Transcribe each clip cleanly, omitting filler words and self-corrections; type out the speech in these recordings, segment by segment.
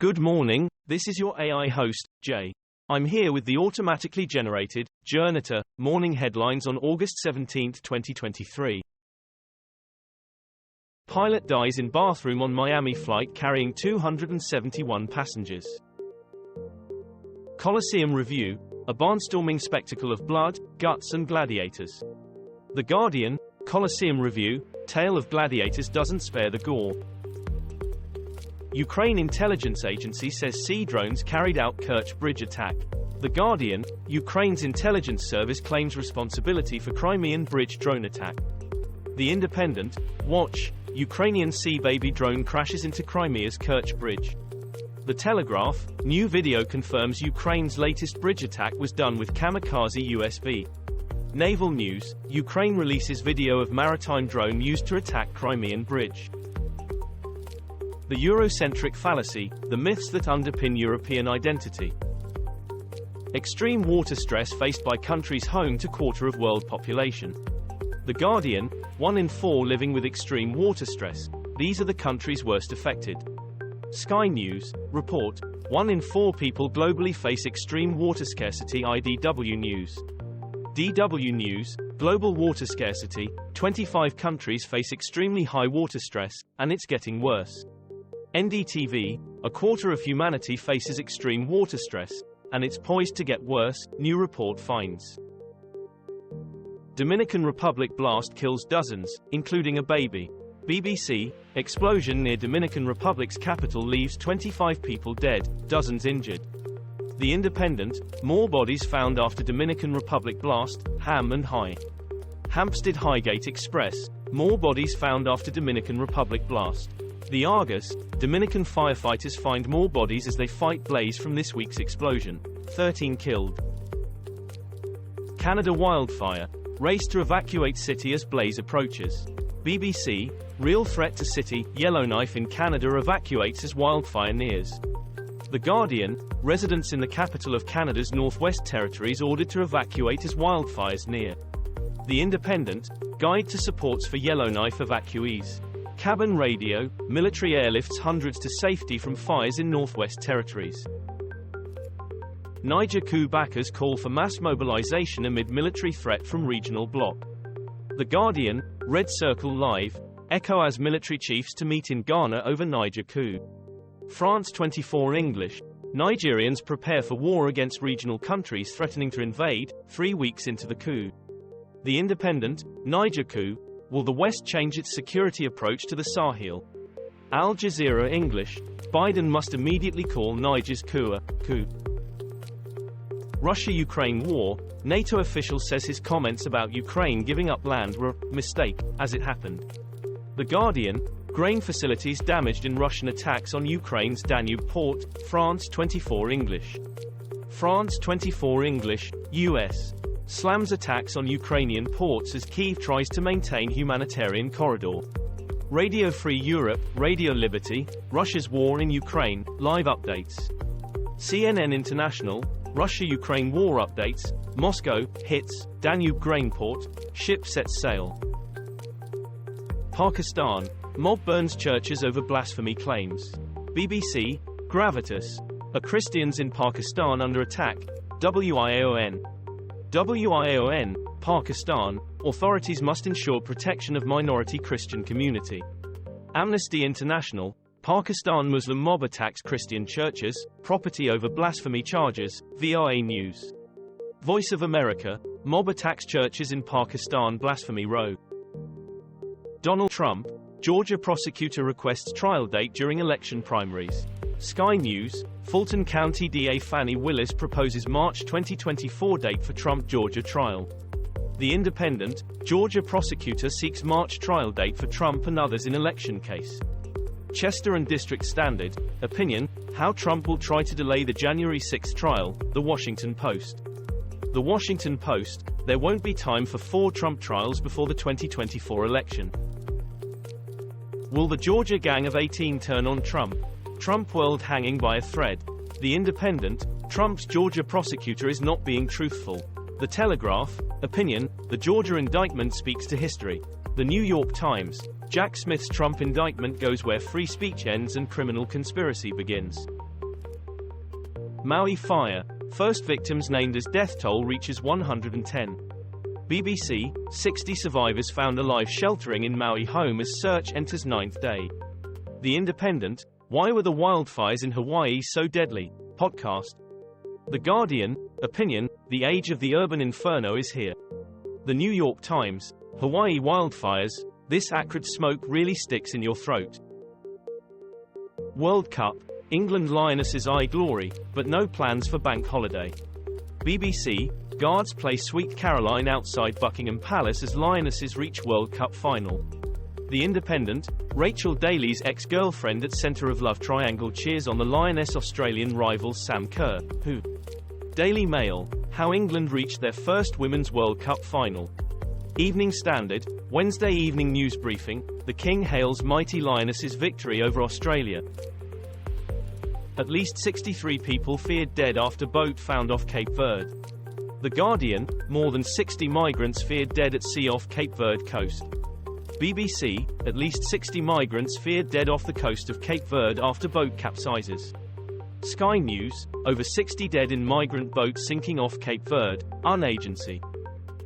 Good morning, this is your AI host, Jay. I'm here with the automatically generated, Journato, morning headlines on August 17, 2023. Pilot dies in bathroom on Miami flight carrying 271 passengers. Colosseum Review, a barnstorming spectacle of blood, guts and gladiators. The Guardian, Colosseum Review, tale of gladiators doesn't spare the gore. Ukraine intelligence agency says sea drones carried out Kerch bridge attack. The Guardian, Ukraine's intelligence service claims responsibility for Crimean bridge drone attack. The Independent, watch, Ukrainian Sea Baby drone crashes into Crimea's Kerch bridge. The Telegraph, new video confirms Ukraine's latest bridge attack was done with kamikaze USV. Naval News, Ukraine releases video of maritime drone used to attack Crimean bridge. The Eurocentric fallacy, the myths that underpin European identity. Extreme water stress faced by countries home to quarter of world population. The Guardian, 1 in 4 living with extreme water stress. These are the countries worst affected. Sky News, report, 1 in 4 people globally face extreme water scarcity. IDW News. DW News, global water scarcity, 25 countries face extremely high water stress, and it's getting worse. NDTV, a quarter of humanity faces extreme water stress, and it's poised to get worse, new report finds. Dominican Republic blast kills dozens, including a baby. BBC, explosion near Dominican Republic's capital leaves 25 people dead, dozens injured. The Independent, more bodies found after Dominican Republic blast, Ham and High. Hampstead Highgate Express, more bodies found after Dominican Republic blast. The Argus, Dominican firefighters find more bodies as they fight blaze from this week's explosion. 13 killed. Canada wildfire, race to evacuate city as blaze approaches. BBC, real threat to city, Yellowknife in Canada evacuates as wildfire nears. The Guardian, residents in the capital of Canada's Northwest Territories ordered to evacuate as wildfires near. The Independent, guide to supports for Yellowknife evacuees. Cabin radio, military airlifts hundreds to safety from fires in Northwest Territories. Niger coup backers call for mass mobilization amid military threat from regional bloc. The Guardian, Red Circle Live, ECOWAS military chiefs to meet in Ghana over Niger coup. France 24 English, Nigerians prepare for war against regional countries threatening to invade, 3 weeks into the coup. The Independent, Niger coup, will the West change its security approach to the Sahel? Al Jazeera English, Biden must immediately call Niger's coup a coup. Russia-Ukraine war, NATO official says his comments about Ukraine giving up land were a mistake, as it happened. The Guardian, grain facilities damaged in Russian attacks on Ukraine's Danube port, France 24 English. France 24 English, US. Slams attacks on Ukrainian ports as Kyiv tries to maintain humanitarian corridor. Radio Free Europe, Radio Liberty, Russia's war in Ukraine, live updates. CNN International, Russia-Ukraine war updates, Moscow, hits, Danube grain port, ship sets sail. Pakistan, mob burns churches over blasphemy claims. BBC, Gravitas, are Christians in Pakistan under attack? WIAON. WIAON, Pakistan, authorities must ensure protection of minority Christian community. Amnesty International, Pakistan Muslim mob attacks Christian churches, property over blasphemy charges, VRA News. Voice of America, mob attacks churches in Pakistan blasphemy row. Donald Trump, Georgia prosecutor requests trial date during election primaries. Sky News, Fulton County DA Fannie Willis proposes March 2024 date for Trump Georgia trial. The Independent, Georgia prosecutor seeks March trial date for Trump and others in election case. Chester and District Standard, opinion, how Trump will try to delay the January 6 trial. The Washington Post. The Washington Post, there won't be time for 4 Trump trials before the 2024 election. Will the Georgia gang of 18 turn on Trump? Trumpworld hanging by a thread. The Independent, Trump's Georgia prosecutor is not being truthful. The Telegraph, opinion, the Georgia indictment speaks to history. The New York Times, Jack Smith's Trump indictment goes where free speech ends and criminal conspiracy begins. Maui fire. First victims named as death toll reaches 110. BBC, 60 survivors found alive sheltering in Maui home as search enters 9th day. The Independent, why were the wildfires in Hawaii so deadly? Podcast. The Guardian, opinion, the age of the urban inferno is here. The New York Times, Hawaii wildfires, this acrid smoke really sticks in your throat. World Cup, England Lionesses eye glory, but no plans for bank holiday. BBC, guards play Sweet Caroline outside Buckingham Palace as Lionesses reach World Cup final. The Independent, Rachel Daly's ex-girlfriend at centre of love triangle cheers on the Lioness Australian rivals Sam Kerr, who. Daily Mail, how England reached their first Women's World Cup final. Evening Standard, Wednesday evening news briefing, the King hails mighty Lionesses' victory over Australia. At least 63 people feared dead after boat found off Cape Verde. The Guardian, more than 60 migrants feared dead at sea off Cape Verde coast. BBC, at least 60 migrants feared dead off the coast of Cape Verde after boat capsizes. Sky News, over 60 dead in migrant boat sinking off Cape Verde, UN agency.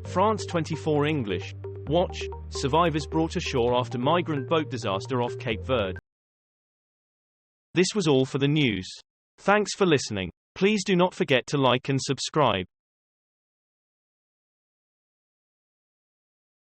France 24 English, watch, survivors brought ashore after migrant boat disaster off Cape Verde. This was all for the news. Thanks for listening. Please do not forget to like and subscribe.